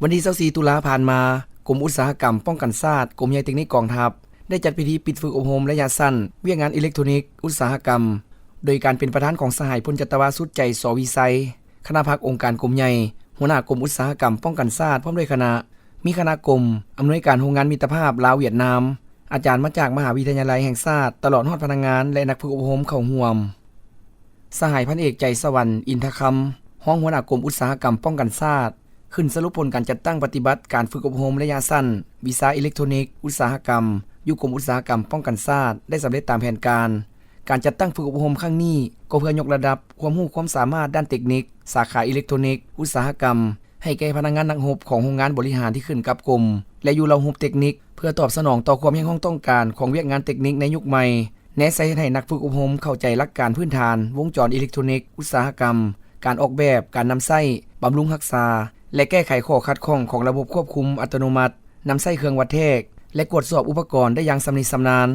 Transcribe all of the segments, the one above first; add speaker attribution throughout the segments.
Speaker 1: วันที่24ตุลาผ่านมากรมอุตสาหกรรมป้องกันชาติกรมใหญ่เทคนิคกองทัพได้จัดพิธีปิดฝึกอบรมระยะสั้นเวียกงานอิเล็กทรอนิกส์อุตสาหกรรมโดยการเป็นประธานของสหายพลจัตวาสุดใจสวิไซคณะพักองค์การกรมใหญ่หัวหน้ากรมอุตสาหกรรมป้องกันชาติพร้อมด้วยคณะมีคณะกรมอำนวยการโรงงานมิตรภาพลาวเวียดนามอาจารย์มาจากมหาวิทยาลัยแห่งชาติตลอดฮอดพนักงานและนักฝึกอบรมเข้าร่วมสหายพันเอกใจสวรรค์อินทคำห้องหัวหน้ากรมอุตสาหกรรมป้องกันชาติขึ้นสรุปผลการจัดตั้งปฏิบัติการฝึกอบรมระยะสั้นวิชาอิเล็กทรอนิกส์อุตสาหกรรมอยู่กรมอุตสาหกรรมป้องกันชาติได้สำเร็จตามแผนการจัดตั้งฝึกอบรมครั้งนี้ก็เพื่อยกระดับความรู้ความสามารถด้านเทคนิคสาขาอิเล็กทรอนิกส์อุตสาหกรรมให้แก่พนักงานนักรบของโรงงานบริหารที่ขึ้นกับกรมและอยู่ระบบเทคนิคเพื่อตอบสนองต่อความยังต้องการของเวียกงานเทคนิคในยุคใหม่แนะใช้ให้นักฝึกอบรมเข้าใจหลักการพื้นฐานวงจรอิเล็กทรอนิกส์อุตสาหกรรมการออกแบบการนำใช้บำรุงรักษาและแก้ไขข้อขัดข้องของระบบควบคุมอัตโนมัตินำใช้เครื่องวัดแทกและตรวจสอบอุปกรณ์ได้อย่างสำนิชำนาญ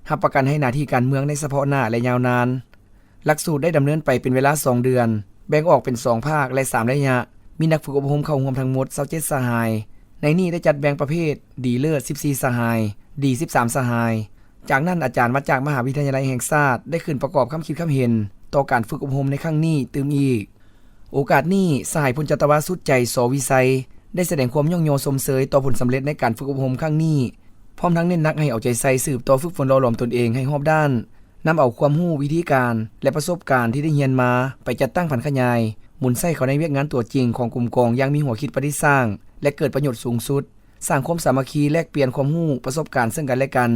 Speaker 1: รับประกันให้หน้าที่การเมืองในเฉพาะหน้าและยาวนานหลักสูตรได้ดำเนินไปเป็นเวลา2เดือนแบ่งออกเป็น2ภาคและ3ระยะมีนักฝึกอบรมเข้าร่วมทั้งหมด27สหายในนี้ได้จัดแบ่งประเภทดีเลิศ14สหายดี13สหายจากนั้นอาจารย์มาจากมหาวิทยาลัยแห่งชาติได้ขึ้นประกอบคำคิดคำเห็นต่อการฝึกอบรมในครั้งนี้ตื่มอีกโอกาสนี้สหายพลจัตวาสุดใจสวิไซได้แสดงความย่องโยสมเสยต่อผลสำเร็จในการฝึกอบรมครั้งนี้พร้อมทั้งเน้นหนักให้เอาใจใส่สืบต่อฝึกฝนหล่อหลอมตนเองให้รอบด้านนำเอาความรู้วิธีการและประสบการณ์ที่ได้เรียนมาไปจัดตั้งผันขยายหมุนใส่เข้าในเวียกงานตัวจริงของกลุ่มกองอย่างมีหัวคิดประดิษฐ์สร้างและเกิดประโยชน์สูงสุดสร้างความสามัคคีแลกเปลี่ยนความรู้ประสบการณ์ซึ่งกันและกัน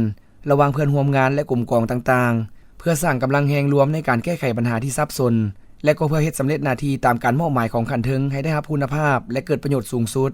Speaker 1: ระหว่างเพื่อนร่วมงานและกลุ่มกองต่างๆเพื่อสร้างกำลังแห่งรวมในการแก้ไขปัญหาที่ซับซ้อนและก็เพื่อเฮ็ดสำเร็จหน้าที่ตามการมอบหมายของขันเทิงให้ได้รับคุณภาพและเกิดประโยชน์สูงสุด